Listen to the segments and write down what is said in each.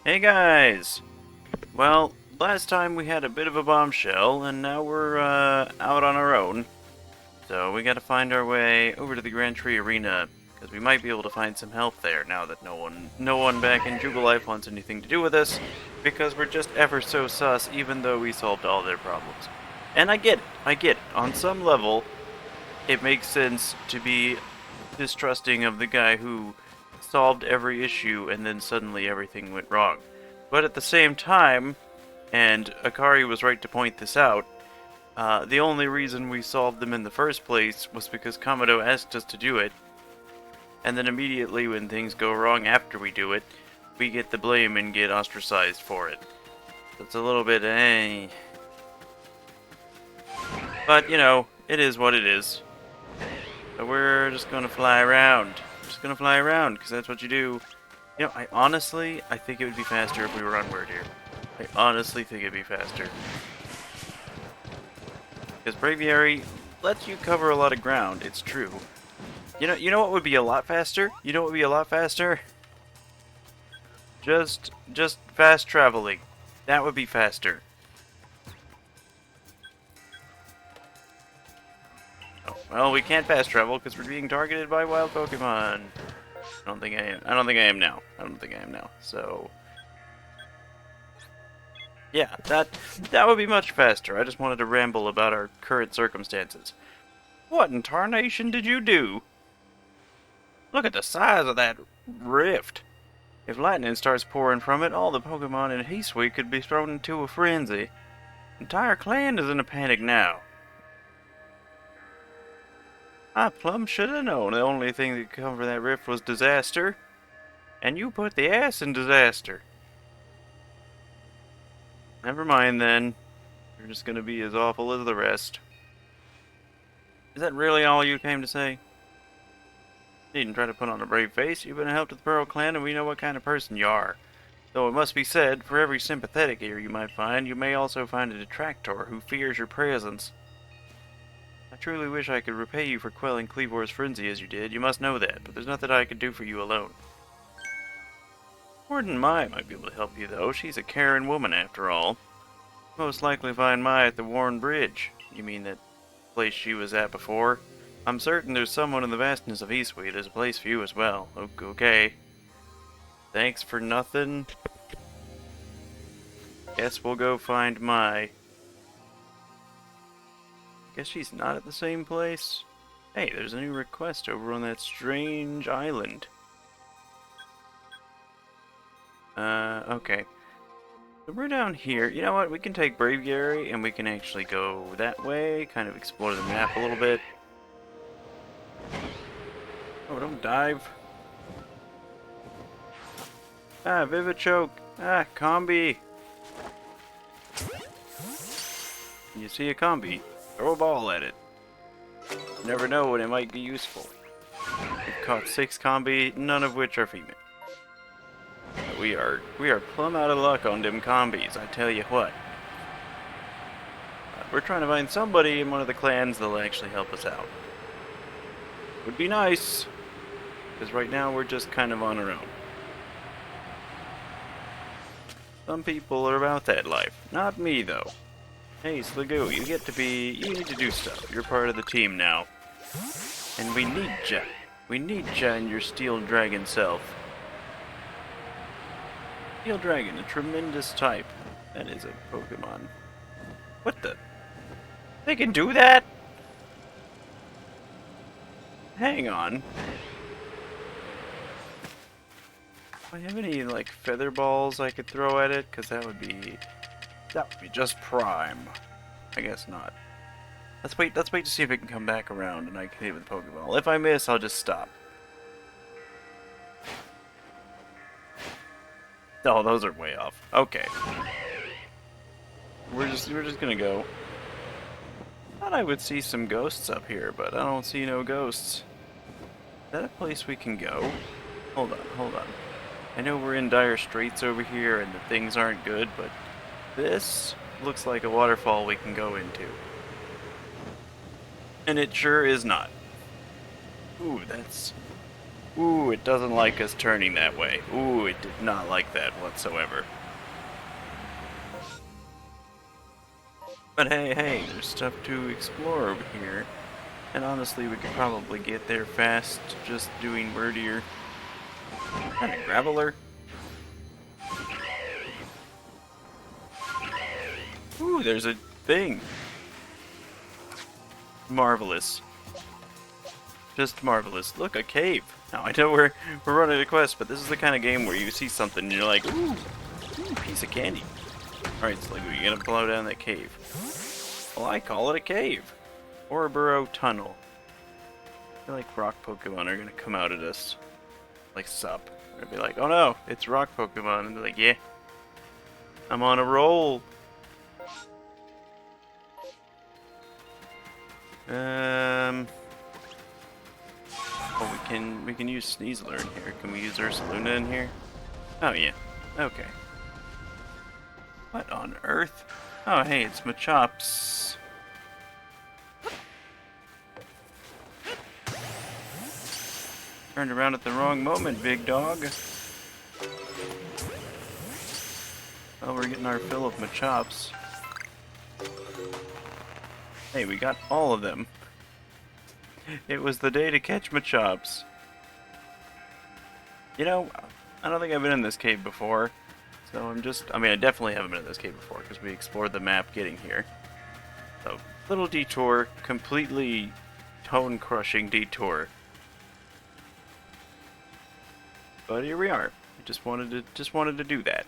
Hey guys! Well, last time we had a bit of a bombshell, and now we're out on our own. So we gotta find our way over to the Grand Tree Arena, because we might be able to find some help there now that no one back in Jugal Life wants anything to do with us, because we're just ever so sus, even though we solved all their problems. And I get it. On some level, it makes sense to be distrusting of the guy who solved every issue and then suddenly everything went wrong. But at the same time, and Akari was right to point this out, the only reason we solved them in the first place was because Kamado asked us to do it, and then immediately when things go wrong after we do it, we get the blame and get ostracized for it. So it's a little bit, But, it is what it is. So we're just gonna fly around. Just gonna fly around, because that's what you do. I think it would be faster if we were on word here. I honestly think it'd be faster. Because Braviary lets you cover a lot of ground, it's true. You know what would be a lot faster? You know what would be a lot faster? Just fast traveling. That would be faster. Oh, well, we can't fast travel because we're being targeted by wild Pokemon. I don't think I am. I don't think I am now. So, yeah, that would be much faster. I just wanted to ramble about our current circumstances. What in tarnation did you do? Look at the size of that rift. If lightning starts pouring from it, all the Pokemon in Heatsuite could be thrown into a frenzy. The entire clan is in a panic now. I plumb should have known the only thing that could come from that rift was disaster. And you put the ass in disaster. Never mind then. You're just gonna be as awful as the rest. Is that really all you came to say? You needn't try to put on a brave face. You've been a help to the Pearl Clan, and we know what kind of person you are. Though it must be said, for every sympathetic ear you might find, you may also find a detractor who fears your presence. I truly wish I could repay you for quelling Cleavor's frenzy as you did. You must know that, but there's nothing I could do for you alone. Warden Mai might be able to help you, though. She's a caring woman, after all. Most likely find Mai at the Warren Bridge. You mean that place she was at before? I'm certain there's someone in the vastness of Heatsuite. There's a place for you as well. Okay. Thanks for nothing. Guess we'll go find Mai. Guess she's not at the same place. Hey, there's a new request over on that strange island. Okay. So we're down here. You know what? We can take Braviary and we can actually go that way, kind of explore the map a little bit. Oh, don't dive. Ah, Vivichoke. Ah, Combi. You see a Combi, throw a ball at it. You never know when it might be useful. We've caught 6 Combi, none of which are female. We are plumb out of luck on them Combis, I tell you what. We're trying to find somebody in one of the clans that'll actually help us out. Would be nice, because right now we're just kind of on our own. Some people are about that life. Not me, though. Hey, Sliggoo, you need to do stuff. You're part of the team now. And we need ya. We need ya and your Steel Dragon self. Steel Dragon, a tremendous type. That is a Pokemon. What the? They can do that? Hang on. Do I have any, like, feather balls I could throw at it? Because that would be just prime. I guess not. Let's wait to see if it can come back around and I can hit it with a Pokeball. If I miss, I'll just stop. Oh, those are way off. Okay. We're just gonna go. Thought I would see some ghosts up here, but I don't see no ghosts. Is that a place we can go? Hold on. I know we're in dire straits over here and the things aren't good, but this looks like a waterfall we can go into. And it sure is not. Ooh, Ooh, it doesn't like us turning that way. Ooh, it did not like that whatsoever. But hey, hey, there's stuff to explore over here. And honestly, we could probably get there fast just doing wordier. Kind of graveler. Ooh, there's a thing. Marvelous. Just marvelous. Look, a cave. Now, I know we're running a quest, but this is the kind of game where you see something and you're like, ooh, piece of candy. Alright, so you're gonna blow down that cave. Well, I call it a cave. Or a burrow tunnel. I feel like rock Pokemon are gonna come out at us. Like sup. They're gonna be like, oh no, it's rock Pokemon. And they're like, yeah. I'm on a roll. Oh, we can use Sneasler in here. Can we use Ursaluna in here? Oh yeah. Okay. What on earth? Oh hey, it's Machops. Turned around at the wrong moment, big dog. Well, we're getting our fill of Machops. Hey, we got all of them. It was the day to catch Machops. You know, I don't think I've been in this cave before. So I mean, I definitely haven't been in this cave before because we explored the map getting here. So, little detour, completely tone-crushing detour. But here we are. I just wanted to do that.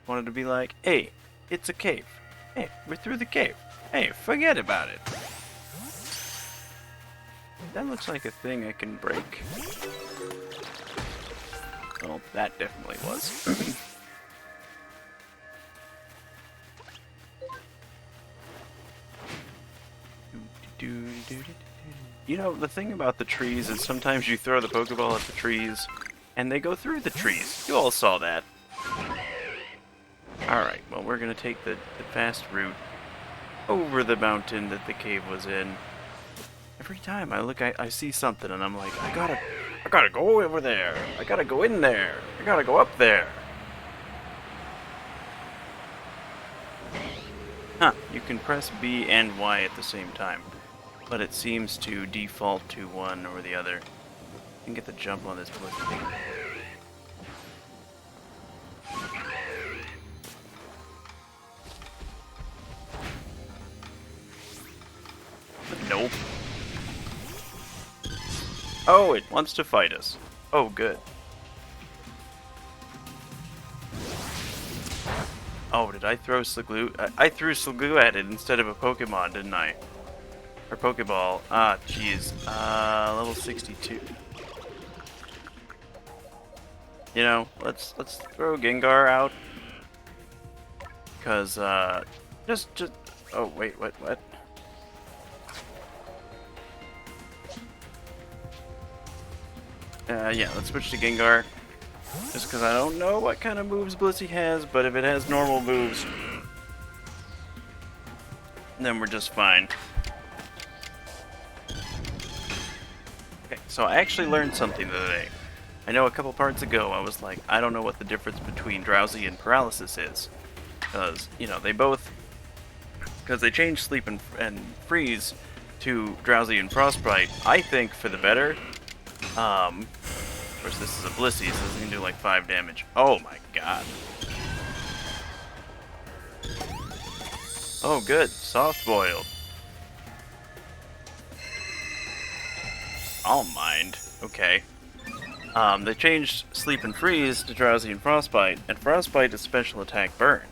Wanted to be like, hey, it's a cave. Hey, we're through the cave. Hey, forget about it. That looks like a thing I can break. Well, that definitely was. You know, the thing about the trees is sometimes you throw the Pokeball at the trees, and they go through the trees. You all saw that. Alright, well, we're gonna take the fast route over the mountain that the cave was in. Every time I look, I see something, and I'm like, I gotta go over there. I gotta go in there. I gotta go up there. Huh, you can press B and Y at the same time, but it seems to default to one or the other. I can get the jump on this place. Nope. Oh, it wants to fight us. Oh, good. Oh, did I throw Sliggoo? I threw Sliggoo at it instead of a Pokemon, didn't I? Or Pokeball. Ah, jeez. Level 62. You know, let's throw Gengar out. Cause just oh wait, what? Yeah, let's switch to Gengar. Just because I don't know what kind of moves Blissey has, but if it has normal moves, then we're just fine. Okay, so I actually learned something today. I know a couple parts ago I was like, I don't know what the difference between Drowsy and Paralysis is. Because, you know, because they changed Sleep and Freeze to Drowsy and Frostbite, I think for the better. Of course, this is a Blissey, so this can do like 5 damage. Oh my god. Oh good, soft boiled. I'll mind. Okay. They changed Sleep and Freeze to Drowsy and Frostbite, and Frostbite is special attack burn.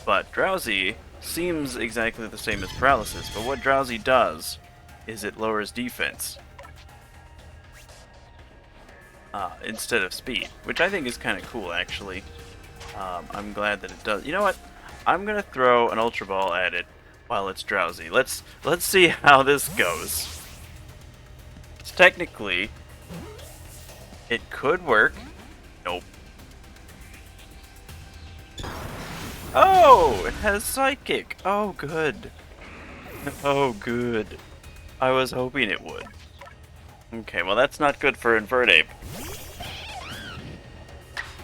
But Drowsy seems exactly the same as Paralysis, but what Drowsy does is it lowers defense. Instead of speed, which I think is kind of cool, actually. I'm glad that it does. You know what? I'm gonna throw an Ultra Ball at it while it's Drowsy. Let's see how this goes. It's technically, it could work. Nope. Oh, it has Psychic. Oh, good. Oh, good. I was hoping it would. Okay, well that's not good for Invernape.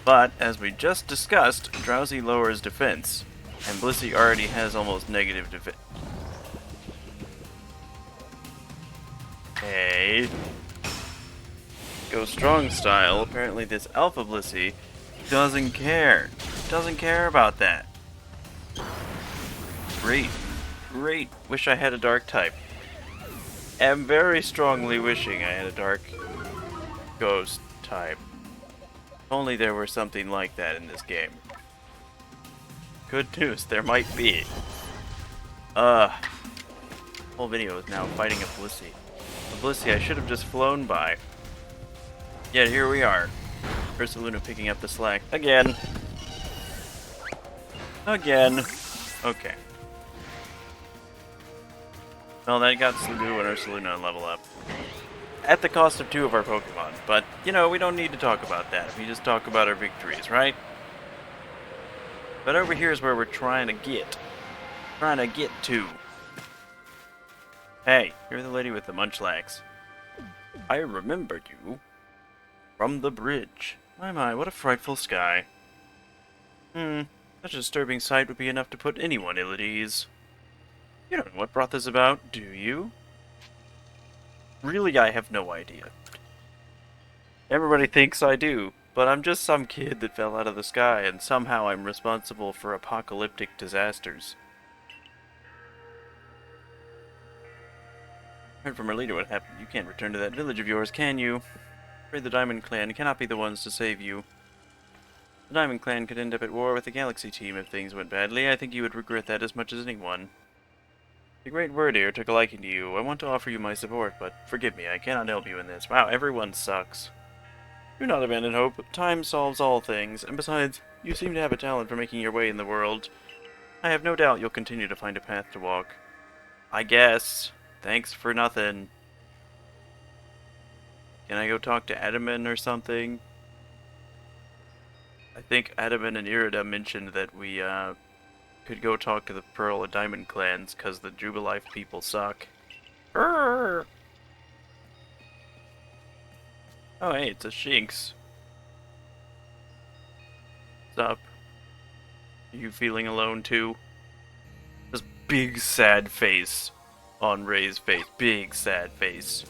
But, as we just discussed, Drowsy lowers defense, and Blissey already has almost negative defense. Hey. Go strong style. Apparently this Alpha Blissey doesn't care. Doesn't care about that. Great. Great. Wish I had a dark type. Am very strongly wishing I had a dark ghost type. If only there were something like that in this game. Good news, there might be. Whole video is now fighting a Blissey. A Blissey I should have just flown by. Yet here we are. Ursaluna picking up the slack again. Again. Okay. Well, that got Slugu and Ursaluna level up. At the cost of 2 of our Pokemon. But, you know, we don't need to talk about that. We just talk about our victories, right? But over here is where we're trying to get. Trying to get to. Hey, you're the lady with the Munchlax. I remembered you. From the bridge. My, what a frightful sky. Such a disturbing sight would be enough to put anyone ill at ease. You don't know what brought this about, do you? Really, I have no idea. Everybody thinks I do, but I'm just some kid that fell out of the sky, and somehow I'm responsible for apocalyptic disasters. Heard from our leader what happened. You can't return to that village of yours, can you? Afraid the Diamond Clan cannot be the ones to save you. The Diamond Clan could end up at war with the Galaxy team if things went badly. I think you would regret that as much as anyone. The Great Wordier took a liking to you. I want to offer you my support, but forgive me, I cannot help you in this. Wow, everyone sucks. Do not abandon hope. Time solves all things, and besides, you seem to have a talent for making your way in the world. I have no doubt you'll continue to find a path to walk. I guess. Thanks for nothing. Can I go talk to Adaman or something? I think Adaman and Irida mentioned that we, could go talk to the Pearl and Diamond clans, because the Jubilife people suck. Urgh! Oh hey, it's a Shinx. What's up? Are you feeling alone too? This big sad face on Ray's face. Big sad face.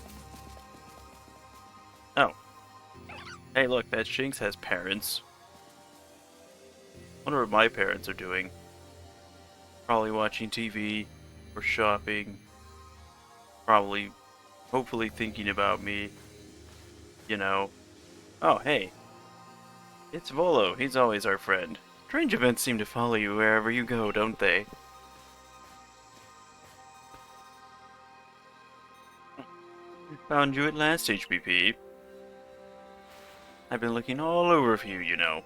Oh. Hey look, that Shinx has parents. Wonder what my parents are doing. Probably watching TV, or shopping. Probably, hopefully thinking about me. You know. Oh, hey. It's Volo. He's always our friend. Strange events seem to follow you wherever you go, don't they? Found you at last, HBP. I've been looking all over for you, you know.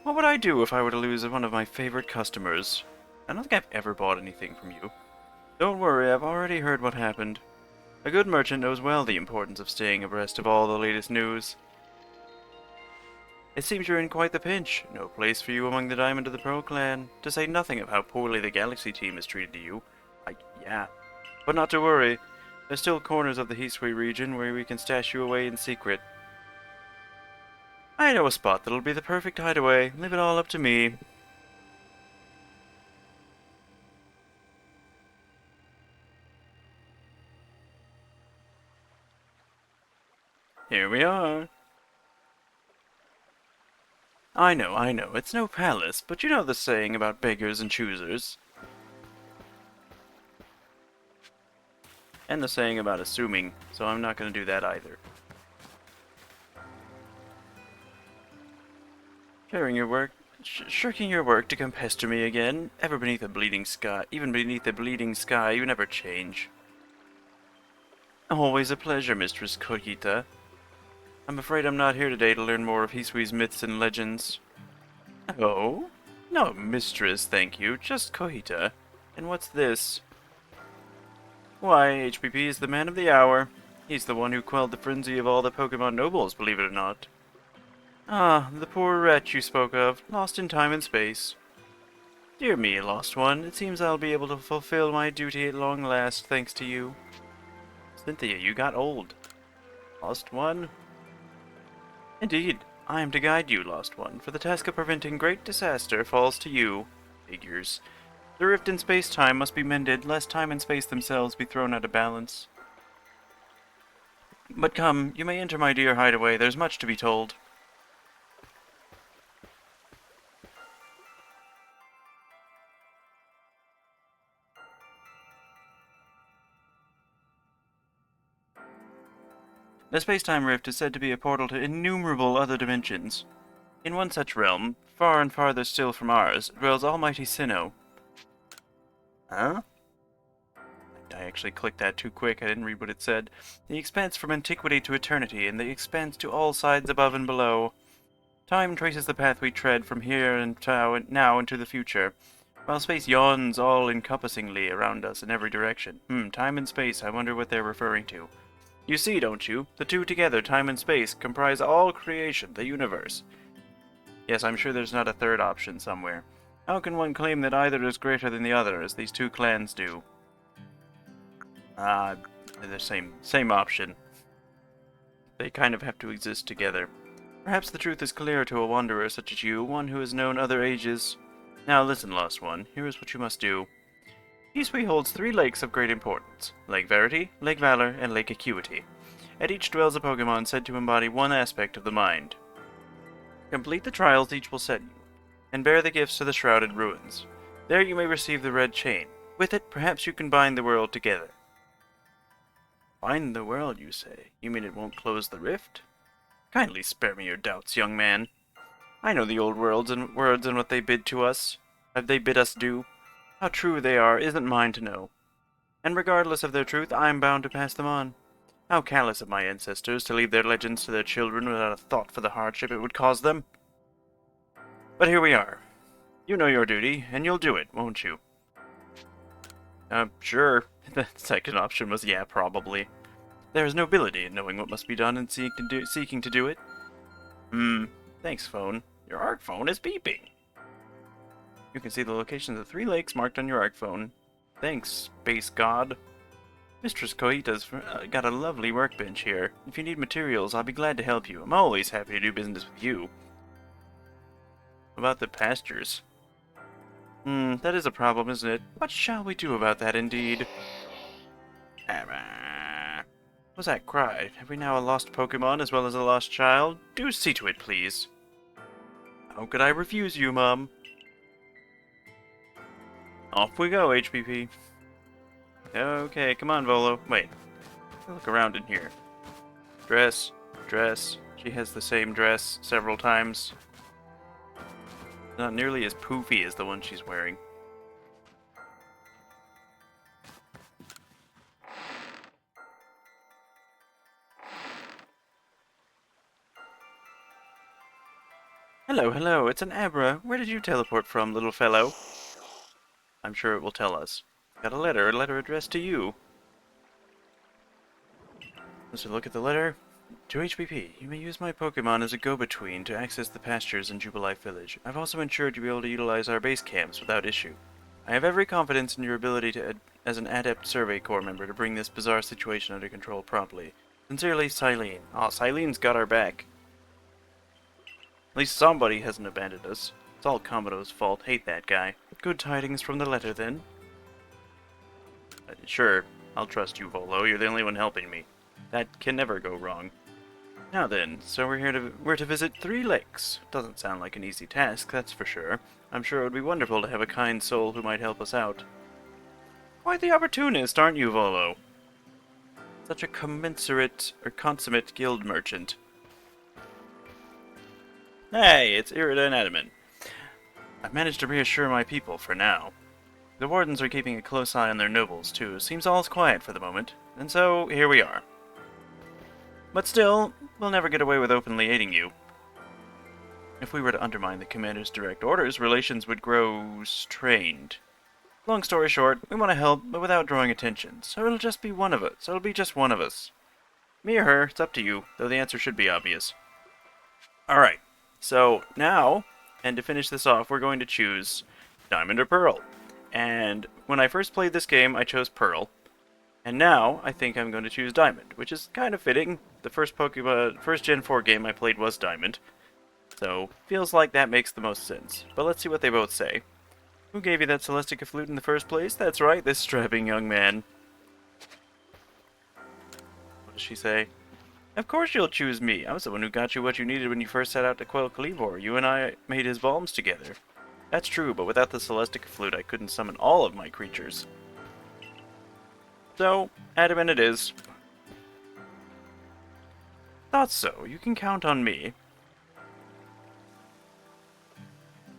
What would I do if I were to lose one of my favorite customers? I don't think I've ever bought anything from you. Don't worry, I've already heard what happened. A good merchant knows well the importance of staying abreast of all the latest news. It seems you're in quite the pinch. No place for you among the Diamond of the Pearl clan, to say nothing of how poorly the Galaxy team has treated you. Yeah. But not to worry. There's still corners of the Heatsway region where we can stash you away in secret. I know a spot that'll be the perfect hideaway. Leave it all up to me. Here we are. I know, it's no palace, but you know the saying about beggars and choosers. And the saying about assuming, so I'm not going to do that either. Shirking your work to come pester me again, ever beneath a bleeding sky, even beneath a bleeding sky, you never change. Always a pleasure, Mistress Kohita. I'm afraid I'm not here today to learn more of Hiswee's myths and legends. Oh? No, mistress, thank you. Just Kohita. And what's this? Why, HPP is the man of the hour. He's the one who quelled the frenzy of all the Pokemon nobles, believe it or not. Ah, the poor wretch you spoke of, lost in time and space. Dear me, lost one, it seems I'll be able to fulfill my duty at long last, thanks to you. Cynthia, you got old. Lost one? Indeed, I am to guide you, Lost One, for the task of preventing great disaster falls to you. Figures. The rift in space-time must be mended, lest time and space themselves be thrown out of balance. But come, you may enter my dear hideaway, there's much to be told. The space-time rift is said to be a portal to innumerable other dimensions. In one such realm, far and farther still from ours, dwells Almighty Sinnoh. Huh? I actually clicked that too quick, I didn't read what it said. The expanse from antiquity to eternity, and the expanse to all sides above and below. Time traces the path we tread from here and now into the future, while space yawns all-encompassingly around us in every direction. Time and space, I wonder what they're referring to. You see, don't you? The two together, time and space, comprise all creation, the universe. Yes, I'm sure there's not a third option somewhere. How can one claim that either is greater than the other, as these two clans do? They're the same option. They kind of have to exist together. Perhaps the truth is clear to a wanderer such as you, one who has known other ages. Now listen, Lost One, here is what you must do. Peaceway holds 3 lakes of great importance: Lake Verity, Lake Valor, and Lake Acuity. At each dwells a Pokemon said to embody one aspect of the mind. Complete the trials each will set you, and bear the gifts to the Shrouded Ruins. There you may receive the Red Chain. With it, perhaps you can bind the world together. Bind the world, you say? You mean it won't close the rift? Kindly spare me your doubts, young man. I know the old words and what they bid us do. How true they are isn't mine to know. And regardless of their truth, I am bound to pass them on. How callous of my ancestors to leave their legends to their children without a thought for the hardship it would cause them. But here we are. You know your duty, and you'll do it, won't you? Sure. The second option was yeah, probably. There is nobility in knowing what must be done and seeking to do it. Thanks, phone. Your ARC phone is beeping. You can see the locations of 3 lakes marked on your ARC phone. Thanks, Space God. Mistress Koita's got a lovely workbench here. If you need materials, I'll be glad to help you. I'm always happy to do business with you. About the pastures. That is a problem, isn't it? What shall we do about that, indeed? What's that cry? Have we now a lost Pokemon as well as a lost child? Do see to it, please. How could I refuse you, Mum? Off we go, HPP. Okay, come on, Volo. Wait. Look around in here. Dress. She has the same dress several times. Not nearly as poofy as the one she's wearing. Hello, it's an Abra. Where did you teleport from, little fellow? I'm sure it will tell us. Got a letter addressed to you. Let's look at the letter. To HPP, you may use my Pokemon as a go-between to access the pastures in Jubilife Village. I've also ensured you'll be able to utilize our base camps without issue. I have every confidence in your ability as an adept Survey Corps member to bring this bizarre situation under control promptly. Sincerely, Silene. Aw, Silene's got our back. At least somebody hasn't abandoned us. It's all Komodo's fault. Hate that guy. Good tidings from the letter, then. Sure, I'll trust you, Volo. You're the only one helping me. That can never go wrong. Now then, so we're to visit 3 lakes. Doesn't sound like an easy task, that's for sure. I'm sure it would be wonderful to have a kind soul who might help us out. Quite the opportunist, aren't you, Volo? Such a consummate guild merchant. Hey, it's Irida and Adamant. I've managed to reassure my people for now. The wardens are keeping a close eye on their nobles, too. Seems all's quiet for the moment. And so, here we are. But still, we'll never get away with openly aiding you. If we were to undermine the commander's direct orders, relations would grow strained. Long story short, we want to help, but without drawing attention. So it'll just be one of us. It'll be just one of us. Me or her, it's up to you, though the answer should be obvious. Alright, so now, and to finish this off, we're going to choose Diamond or Pearl. And when I first played this game, I chose Pearl. And now, I think I'm going to choose Diamond, which is kind of fitting. the first Pokemon, first Gen 4 game I played was Diamond. So, feels like that makes the most sense. But let's see what they both say. Who gave you that Celestica flute in the first place? That's right, this strapping young man. What does she say? Of course you'll choose me. I was the one who got you what you needed when you first set out to quell Cleavor. You and I made his bombs together. That's true, but without the Celestica flute I couldn't summon all of my creatures. So, adamant it is. Thought so. You can count on me.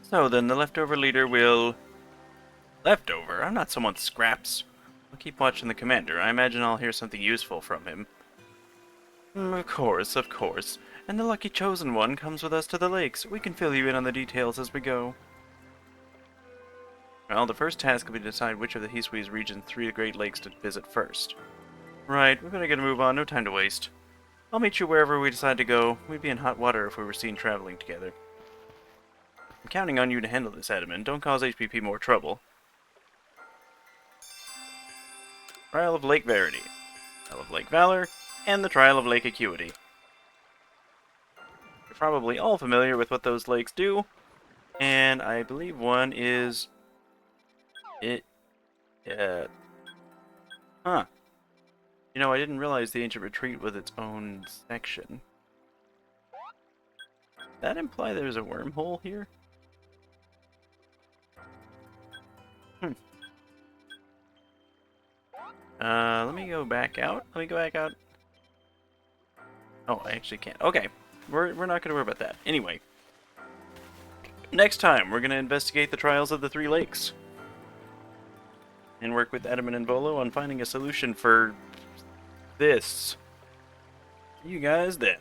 So then, the leftover leader will... Leftover? I'm not someone's scraps. I'll keep watching the commander. I imagine I'll hear something useful from him. Of course, of course. And the lucky chosen one comes with us to the lakes. We can fill you in on the details as we go. Well, the first task will be to decide which of the Hisui region's 3 Great Lakes to visit first. Right, we're gonna get a move on, no time to waste. I'll meet you wherever we decide to go. We'd be in hot water if we were seen traveling together. I'm counting on you to handle this, Adamant. Don't cause HPP more trouble. Trial of Lake Verity, Trial of Lake Valor, and the Trial of Lake Acuity. You're probably all familiar with what those lakes do, and I believe one is... Huh. You know, I didn't realize the Ancient Retreat was its own section. Does that imply there's a wormhole here? Let me go back out. Let me go back out. Oh, I actually can't. Okay. We're not going to worry about that. Anyway. Next time, we're going to investigate the trials of the 3 lakes. And work with Adamant and Volo on finding a solution for this. See you guys then.